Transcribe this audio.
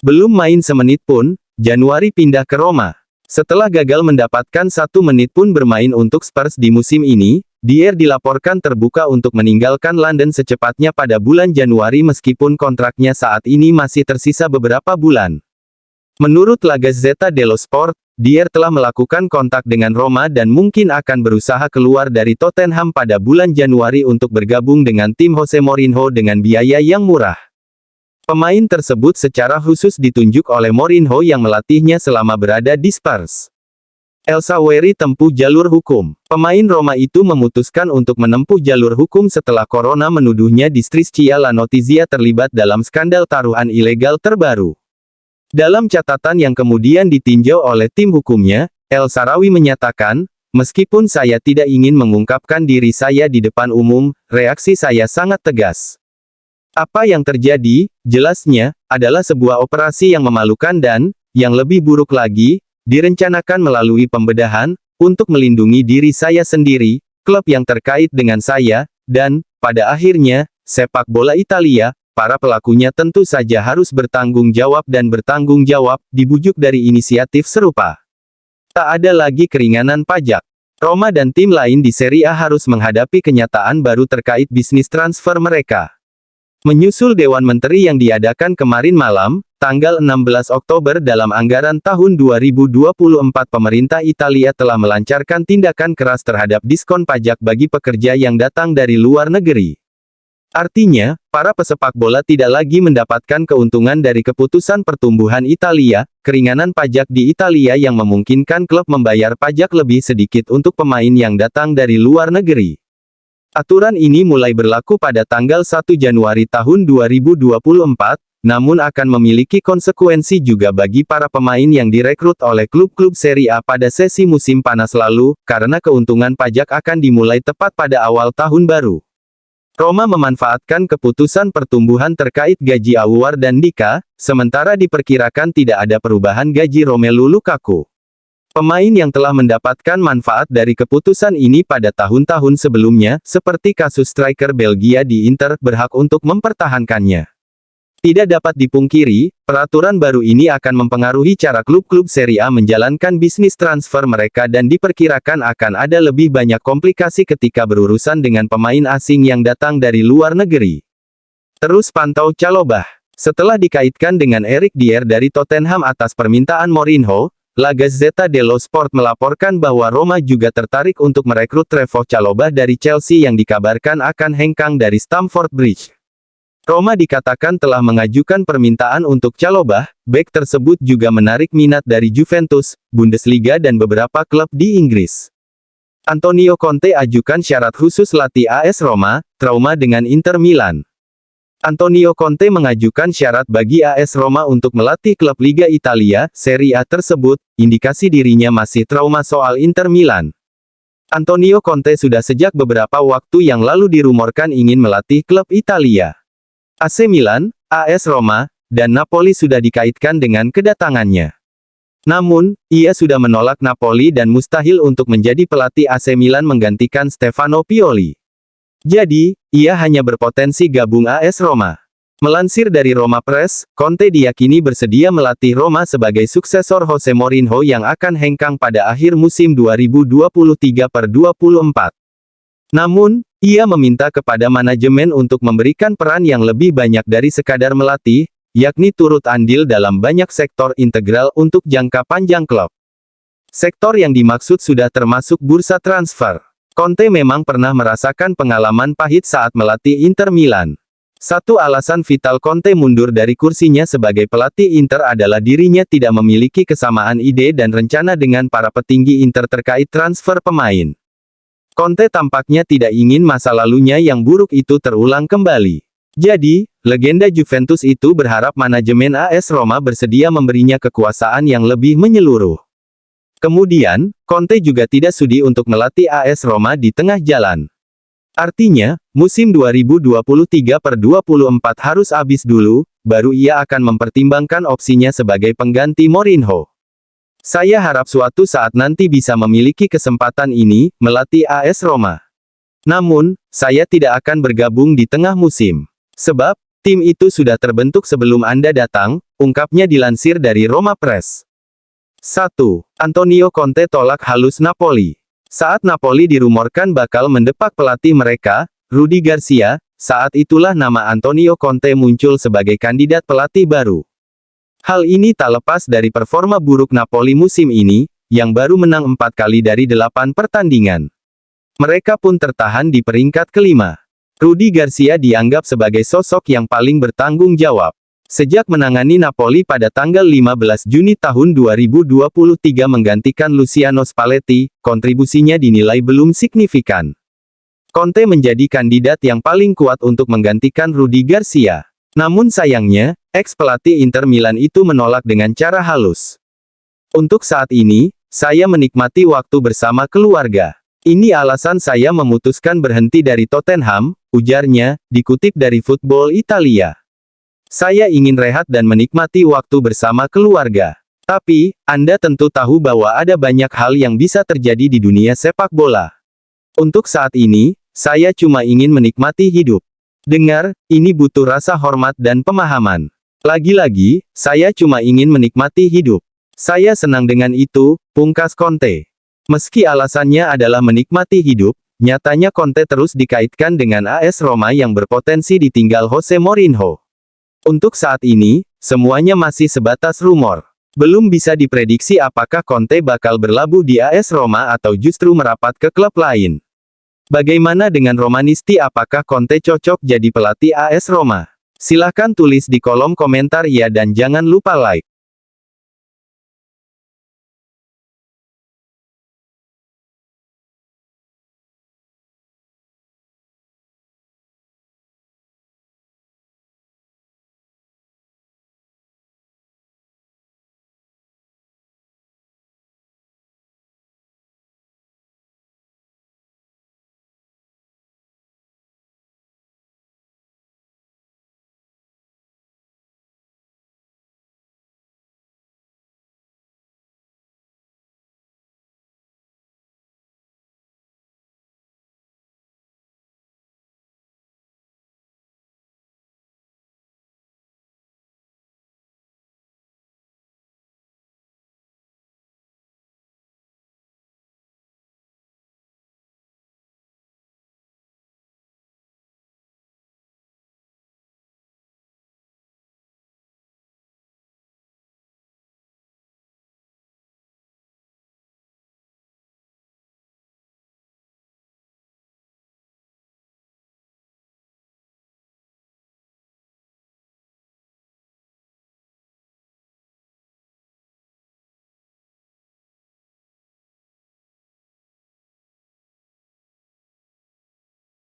Belum main semenit pun, Januari pindah ke Roma. Setelah gagal mendapatkan 1 menit pun bermain untuk Spurs di musim ini, Dier dilaporkan terbuka untuk meninggalkan London secepatnya pada bulan Januari meskipun kontraknya saat ini masih tersisa beberapa bulan. Menurut La Gazzetta dello Sport, Dier telah melakukan kontak dengan Roma dan mungkin akan berusaha keluar dari Tottenham pada bulan Januari untuk bergabung dengan tim Jose Mourinho dengan biaya yang murah. Pemain tersebut secara khusus ditunjuk oleh Mourinho yang melatihnya selama berada di Spurs. El Sawieri tempuh jalur hukum. Pemain Roma itu memutuskan untuk menempuh jalur hukum setelah Corona menuduhnya di Striscia La Notizia terlibat dalam skandal taruhan ilegal terbaru. Dalam catatan yang kemudian ditinjau oleh tim hukumnya, El Shaarawy menyatakan, "Meskipun saya tidak ingin mengungkapkan diri saya di depan umum, reaksi saya sangat tegas. Apa yang terjadi, jelasnya, adalah sebuah operasi yang memalukan dan, yang lebih buruk lagi, direncanakan melalui pembedahan, untuk melindungi diri saya sendiri, klub yang terkait dengan saya, dan, pada akhirnya, sepak bola Italia. Para pelakunya tentu saja harus bertanggung jawab dan bertanggung jawab, dibujuk dari inisiatif serupa. Tak ada lagi keringanan pajak. Roma dan tim lain di Serie A harus menghadapi kenyataan baru terkait bisnis transfer mereka. Menyusul Dewan Menteri yang diadakan kemarin malam, tanggal 16 Oktober dalam anggaran tahun 2024 pemerintah Italia telah melancarkan tindakan keras terhadap diskon pajak bagi pekerja yang datang dari luar negeri. Artinya, para pesepak bola tidak lagi mendapatkan keuntungan dari keputusan pertumbuhan Italia, keringanan pajak di Italia yang memungkinkan klub membayar pajak lebih sedikit untuk pemain yang datang dari luar negeri. Aturan ini mulai berlaku pada tanggal 1 Januari tahun 2024, namun akan memiliki konsekuensi juga bagi para pemain yang direkrut oleh klub-klub Serie A pada sesi musim panas lalu, karena keuntungan pajak akan dimulai tepat pada awal tahun baru. Roma memanfaatkan keputusan pertumbuhan terkait gaji Aouar dan Dika, sementara diperkirakan tidak ada perubahan gaji Romelu Lukaku. Pemain yang telah mendapatkan manfaat dari keputusan ini pada tahun-tahun sebelumnya, seperti kasus striker Belgia di Inter, berhak untuk mempertahankannya. Tidak dapat dipungkiri, peraturan baru ini akan mempengaruhi cara klub-klub Serie A menjalankan bisnis transfer mereka dan diperkirakan akan ada lebih banyak komplikasi ketika berurusan dengan pemain asing yang datang dari luar negeri. Terus pantau Chalobah. Setelah dikaitkan dengan Eric Dier dari Tottenham atas permintaan Mourinho, La Gazzetta dello Sport melaporkan bahwa Roma juga tertarik untuk merekrut Trevoh Chalobah dari Chelsea yang dikabarkan akan hengkang dari Stamford Bridge. Roma dikatakan telah mengajukan permintaan untuk Chalobah, bek tersebut juga menarik minat dari Juventus, Bundesliga dan beberapa klub di Inggris. Antonio Conte ajukan syarat khusus latih AS Roma, trauma dengan Inter Milan. Antonio Conte mengajukan syarat bagi AS Roma untuk melatih klub Liga Italia, Serie A tersebut, indikasi dirinya masih trauma soal Inter Milan. Antonio Conte sudah sejak beberapa waktu yang lalu dirumorkan ingin melatih klub Italia. AC Milan, AS Roma, dan Napoli sudah dikaitkan dengan kedatangannya. Namun, ia sudah menolak Napoli dan mustahil untuk menjadi pelatih AC Milan menggantikan Stefano Pioli. Jadi, ia hanya berpotensi gabung AS Roma. Melansir dari Roma Press, Conte diyakini bersedia melatih Roma sebagai suksesor Jose Mourinho yang akan hengkang pada akhir musim 2023/24. Namun, ia meminta kepada manajemen untuk memberikan peran yang lebih banyak dari sekadar melatih, yakni turut andil dalam banyak sektor integral untuk jangka panjang klub. Sektor yang dimaksud sudah termasuk bursa transfer. Conte memang pernah merasakan pengalaman pahit saat melatih Inter Milan. Satu alasan vital Conte mundur dari kursinya sebagai pelatih Inter adalah dirinya tidak memiliki kesamaan ide dan rencana dengan para petinggi Inter terkait transfer pemain. Conte tampaknya tidak ingin masa lalunya yang buruk itu terulang kembali. Jadi, legenda Juventus itu berharap manajemen AS Roma bersedia memberinya kekuasaan yang lebih menyeluruh. Kemudian, Conte juga tidak sudi untuk melatih AS Roma di tengah jalan. Artinya, musim 2023/24 harus habis dulu, baru ia akan mempertimbangkan opsinya sebagai pengganti Mourinho. Saya harap suatu saat nanti bisa memiliki kesempatan ini, melatih AS Roma. Namun, saya tidak akan bergabung di tengah musim. Sebab, Tim itu sudah terbentuk sebelum Anda datang, ungkapnya dilansir dari Roma Press. 1. Antonio Conte tolak halus Napoli. Saat Napoli dirumorkan bakal mendepak pelatih mereka, Rudi Garcia, saat itulah nama Antonio Conte muncul sebagai kandidat pelatih baru. Hal ini tak lepas dari performa buruk Napoli musim ini, yang baru menang 4 kali dari 8 pertandingan. Mereka pun tertahan di peringkat kelima. Rudi Garcia dianggap sebagai sosok yang paling bertanggung jawab. Sejak menangani Napoli pada tanggal 15 Juni tahun 2023 menggantikan Luciano Spalletti, kontribusinya dinilai belum signifikan. Conte menjadi kandidat yang paling kuat untuk menggantikan Rudi Garcia. Namun sayangnya, ex-pelatih Inter Milan itu menolak dengan cara halus. Untuk saat ini, saya menikmati waktu bersama keluarga. Ini alasan saya memutuskan berhenti dari Tottenham, ujarnya, dikutip dari Football Italia. Saya ingin rehat dan menikmati waktu bersama keluarga. Tapi, Anda tentu tahu bahwa ada banyak hal yang bisa terjadi di dunia sepak bola. Untuk saat ini, saya cuma ingin menikmati hidup. Dengar, ini butuh rasa hormat dan pemahaman. Lagi-lagi, saya cuma ingin menikmati hidup. Saya senang dengan itu, pungkas Conte. Meski alasannya adalah menikmati hidup, nyatanya Conte terus dikaitkan dengan AS Roma yang berpotensi ditinggal Jose Mourinho. Untuk saat ini, semuanya masih sebatas rumor. Belum bisa diprediksi apakah Conte bakal berlabuh di AS Roma atau justru merapat ke klub lain. Bagaimana dengan Romanisti, apakah Conte cocok jadi pelatih AS Roma? Silahkan tulis di kolom komentar ya dan jangan lupa like.